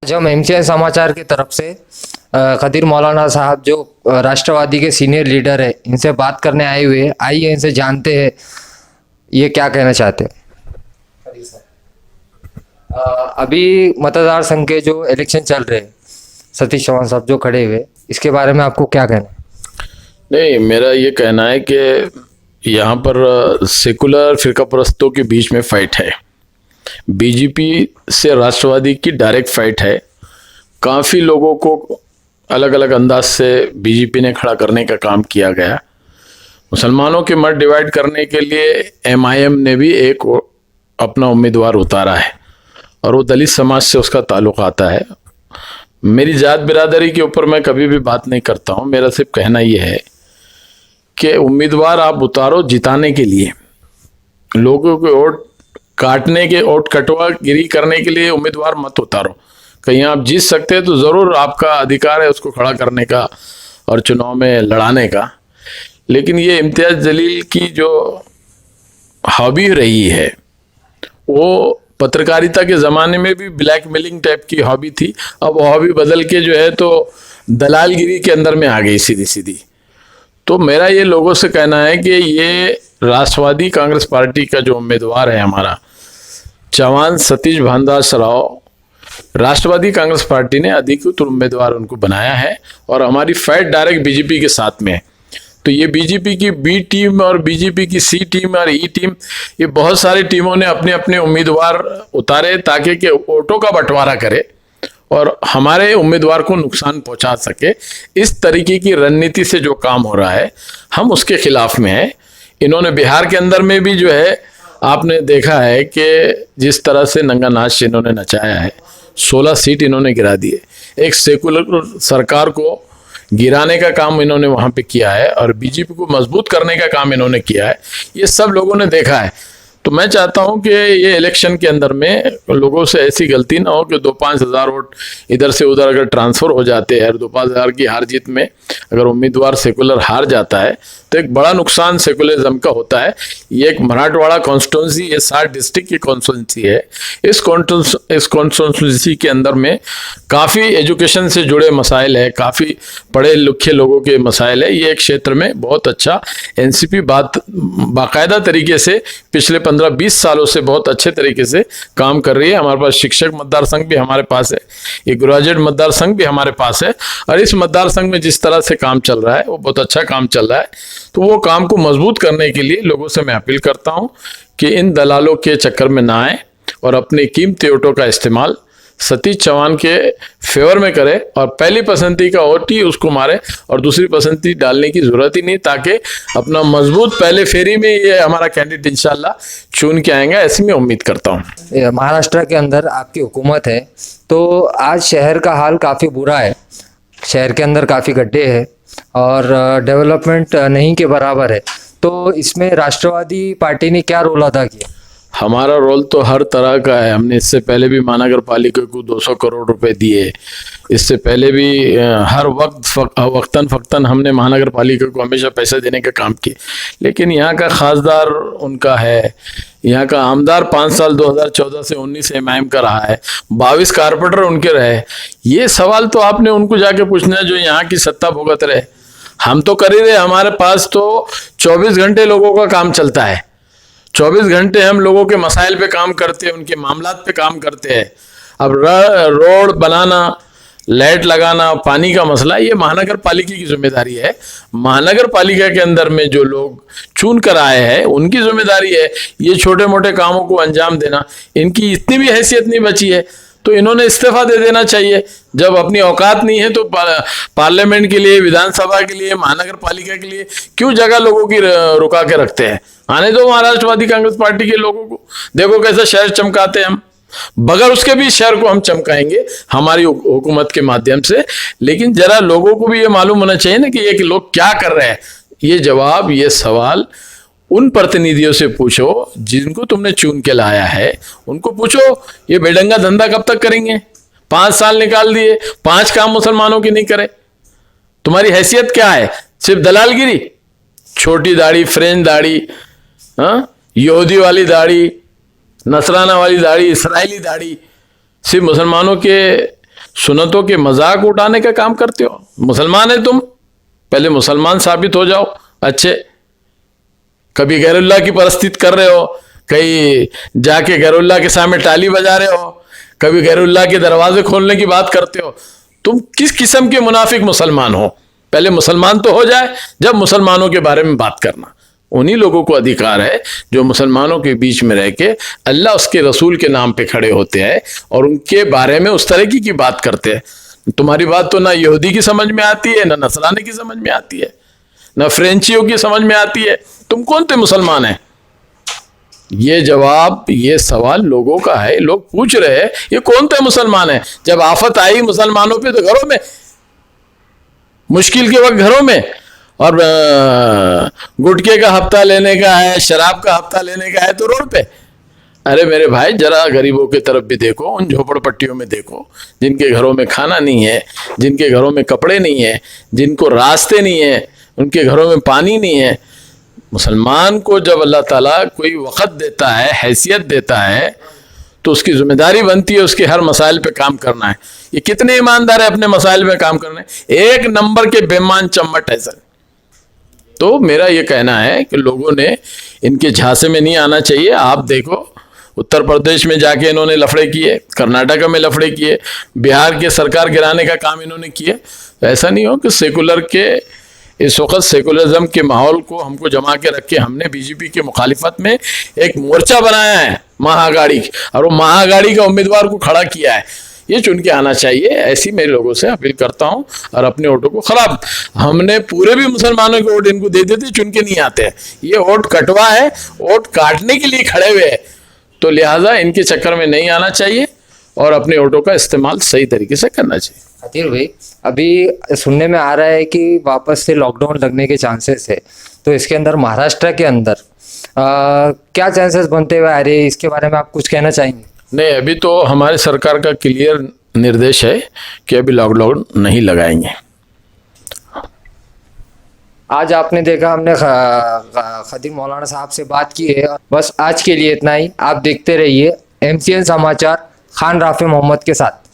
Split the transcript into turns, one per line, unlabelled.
आज हम एमसीआई समाचार की तरफ से खदीर मौलाना साहब जो राष्ट्रवादी के सीनियर लीडर है, इनसे बात करने आए हुए हैं। आइए इनसे जानते हैं ये क्या कहना चाहते हैं। अभी मतदार संघ के जो इलेक्शन चल रहे हैं, सतीश चौहान साहब जो खड़े हुए, इसके बारे में आपको क्या कहना है?
नहीं, मेरा ये कहना है कि यहाँ पर सेकुलर फिरका परस्तों के बीच में फाइट है। बीजेपी से राष्ट्रवादी की डायरेक्ट फाइट है। काफ़ी लोगों को अलग अलग अंदाज से बीजेपी ने खड़ा करने का काम किया गया। मुसलमानों के मत डिवाइड करने के लिए एमआईएम ने भी एक अपना उम्मीदवार उतारा है और वो दलित समाज से उसका ताल्लुक आता है। मेरी जात बिरादरी के ऊपर मैं कभी भी बात नहीं करता हूँ। मेरा सिर्फ कहना ये है कि उम्मीदवार आप उतारो जिताने के लिए, लोगों के वोट काटने के, वोट कटवागिरी करने के लिए उम्मीदवार मत उतारो। कहीं आप जीत सकते हैं तो ज़रूर आपका अधिकार है उसको खड़ा करने का और चुनाव में लड़ाने का। लेकिन ये इम्तियाज़ जलील की जो हॉबी रही है, वो पत्रकारिता के ज़माने में भी ब्लैकमेलिंग टाइप की हॉबी थी। अब वो हॉबी बदल के जो है तो दलालगिरी के अंदर में आ गई सीधी सीधी। तो मेरा ये लोगों से कहना है कि ये राष्ट्रवादी कांग्रेस पार्टी का जो उम्मीदवार है हमारा चौहान सतीश भानदास राव, राष्ट्रवादी कांग्रेस पार्टी ने अधिकृत उम्मीदवार उनको बनाया है और हमारी फाइट डायरेक्ट बीजेपी के साथ में है। तो ये बीजेपी की बी टीम और बीजेपी की सी टीम और ई टीम, ये बहुत सारी टीमों ने अपने अपने उम्मीदवार उतारे ताकि कि वोटों का बंटवारा करे और हमारे उम्मीदवार को नुकसान पहुंचा सके। इस तरीके की रणनीति से जो काम हो रहा है, हम उसके खिलाफ में हैं। इन्होंने बिहार के अंदर में भी जो है आपने देखा है कि जिस तरह से नंगा नाच इन्होंने नचाया है, 16 सीट इन्होंने गिरा दिए। एक सेकुलर सरकार को गिराने का काम इन्होंने वहाँ पे किया है और बीजेपी को मजबूत करने का काम इन्होंने किया है। ये सब लोगों ने देखा है। तो मैं चाहता हूं कि ये इलेक्शन के अंदर में लोगों से ऐसी गलती ना हो कि 2-5 हज़ार वोट इधर से उधर अगर ट्रांसफ़र हो जाते हैं और 2-5 हज़ार की हार जीत में अगर उम्मीदवार सेकुलर हार जाता है तो एक बड़ा नुकसान सेकुलरिज्म का होता है। ये एक मराठवाड़ा कॉन्स्टिट्यूंसी, ये 60 डिस्ट्रिक्ट की कॉन्स्टिट्यूंसी है। इस कॉन्स्टिट्यूंसी के अंदर में काफ़ी एजुकेशन से जुड़े मसाइल है, काफ़ी पढ़े लिखे लोगों के मसाइल है। ये एक क्षेत्र में बहुत अच्छा एनसीपी बाकायदा तरीके से पिछले 15-20 सालों से बहुत अच्छे तरीके से काम कर रही है। हमारे पास शिक्षक मतदार संघ भी हमारे पास है, ये ग्रेजुएट मतदार संघ भी हमारे पास है और इस मतदार संघ में जिस तरह से काम चल रहा है वो बहुत अच्छा काम चल रहा है। तो वो काम को मजबूत करने के लिए लोगों से मैं अपील करता हूं कि इन दलालों के चक्कर में ना आए और अपने कीमती वोटों का इस्तेमाल सतीश चौहान के फेवर में करे और पहली पसंदी का वोट ही उसको मारे और दूसरी पसंदी डालने की जरूरत ही नहीं, ताकि अपना मजबूत पहले फेरी में ये हमारा कैंडिडेट इंशाल्लाह चुन के आएंगे, ऐसी मैं उम्मीद करता हूँ।
महाराष्ट्र के अंदर आपकी हुकूमत है, तो आज शहर का हाल काफ़ी बुरा है। शहर के अंदर काफ़ी गड्ढे हैं और डेवलपमेंट नहीं के बराबर है। तो इसमें राष्ट्रवादी पार्टी ने क्या रोल अदा किया?
हमारा रोल तो हर तरह का है। हमने इससे पहले भी महानगर पालिका को 200 करोड़ रुपए दिए। इससे पहले भी हर वक्तन फ़क्तन हमने महानगर पालिका को हमेशा पैसे देने का काम किया। लेकिन यहाँ का खासदार उनका है, यहाँ का आमदार 5 साल 2014 से 19 एमआईएम का रहा है, 22 कारपोरेटर उनके रहे। ये सवाल तो आपने उनको जाके पूछना है जो यहाँ की सत्ता भुगत रहे। हम तो कर ही रहे। हमारे पास तो 24 घंटे लोगों का काम चलता है। 24 घंटे हम लोगों के मसाइल पे काम करते हैं, उनके मामलात पे काम करते हैं। अब रोड बनाना, लाइट लगाना, पानी का मसला, ये महानगर पालिका की जिम्मेदारी है। महानगर पालिका के अंदर में जो लोग चुन कर आए हैं उनकी जिम्मेदारी है ये छोटे मोटे कामों को अंजाम देना। इनकी इतनी भी हैसियत नहीं बची है तो इन्होंने इस्तीफा दे देना चाहिए। जब अपनी औकात नहीं है तो पार्लियामेंट के लिए, विधानसभा के लिए, महानगर पालिका के लिए क्यों जगह लोगों की रुका के रखते हैं? आने दो महाराष्ट्रवादी कांग्रेस पार्टी के लोगों को, देखो कैसे शहर चमकाते हैं हम। बगैर उसके भी शहर को हम चमकाएंगे हमारी हुकूमत के माध्यम से। लेकिन जरा लोगों को भी ये मालूम होना चाहिए ना कि ये लोग क्या कर रहे हैं। ये जवाब, ये सवाल उन प्रतिनिधियों से पूछो जिनको तुमने चुन के लाया है। उनको पूछो ये बेढंगा धंधा कब तक करेंगे? 5 साल निकाल दिए, 5 काम मुसलमानों की नहीं करे। तुम्हारी हैसियत क्या है? सिर्फ दलालगिरी, छोटी दाढ़ी, फ्रेंच दाढ़ी, यहूदी वाली दाढ़ी, नसराना वाली दाढ़ी, इसराइली दाढ़ी, सिर्फ मुसलमानों के सुन्नतों के मजाक उड़ाने का काम करते हो। मुसलमान है तुम, पहले मुसलमान साबित हो जाओ अच्छे। कभी गैरुल्लाह की परस्तित कर रहे हो, कहीं जाके गैरुल्लाह के सामने ताली बजा रहे हो, कभी गैरुल्लाह के दरवाजे खोलने की बात करते हो। तुम किस किस्म के मुनाफिक मुसलमान हो? पहले मुसलमान तो हो जाए, जब मुसलमानों के बारे में बात करना। उन्हीं लोगों को अधिकार है जो मुसलमानों के बीच में रह के अल्लाह उसके रसूल के नाम पे खड़े होते हैं और उनके बारे में उस तरह की बात करते हैं। तुम्हारी बात तो ना यहूदी की समझ में आती है, ना नसरानी की समझ में आती है, ना फ्रेंचियों की समझ में आती है। तुम कौन थे मुसलमान हैं? ये जवाब, ये सवाल लोगों का है। लोग पूछ रहे हैं ये कौन थे मुसलमान है? जब आफत आई मुसलमानों पे तो घरों में, मुश्किल के वक्त घरों में, और गुटखे का हफ्ता लेने का है, शराब का हफ्ता लेने का है तो रोड पे। अरे मेरे भाई, जरा गरीबों की तरफ भी देखो, उन झोपड़पट्टियों में देखो जिनके घरों में खाना नहीं है, जिनके घरों में कपड़े नहीं है, जिनको रास्ते नहीं है, उनके घरों में पानी नहीं है। मुसलमान को जब अल्लाह ताला कोई वक़्त देता है, हैसियत देता है, तो उसकी जिम्मेदारी बनती है उसके हर मसाइल पे काम करना है। ये कितने ईमानदार है अपने मसाइल पे काम करने, एक नंबर के बेईमान चम्मट है सर। तो मेरा ये कहना है कि लोगों ने इनके झांसे में नहीं आना चाहिए। आप देखो, उत्तर प्रदेश में जाके इन्होंने लफड़े किए, कर्नाटक में लफड़े किए, बिहार के सरकार गिराने का काम इन्होंने किए। ऐसा नहीं हो कि सेकुलर के इस वक्त सेकुलरिज्म के माहौल को हमको जमा के रख के हमने बीजेपी के मुखालिफत में एक मोर्चा बनाया है महाअघाड़ी, और वो महाअघाड़ी का उम्मीदवार को खड़ा किया है। ये चुन के आना चाहिए, ऐसी मेरे लोगों से अपील करता हूं। और अपने वोटों को खराब, हमने पूरे भी मुसलमानों के वोट इनको दे देते, चुन के नहीं आते हैं। ये वोट कटवा है, वोट काटने के लिए खड़े हुए हैं, तो लिहाजा इनके चक्कर में नहीं आना चाहिए और अपने वोटों का इस्तेमाल सही तरीके से करना चाहिए।
आतिर भाई, अभी सुनने में आ रहा है कि वापस से लॉकडाउन लगने के चांसेस है, तो इसके अंदर महाराष्ट्र के अंदर क्या चांसेस बनते हुए आ रहे हैं, इसके बारे में आप कुछ कहना चाहेंगे?
नहीं, अभी तो हमारी सरकार का क्लियर निर्देश है कि अभी लॉकडाउन नहीं लगाएंगे।
आज आपने देखा, हमने खदीम मौलाना साहब से बात की है। बस आज के लिए इतना ही। आप देखते रहिए MCN समाचार, खान राफी मोहम्मद के साथ।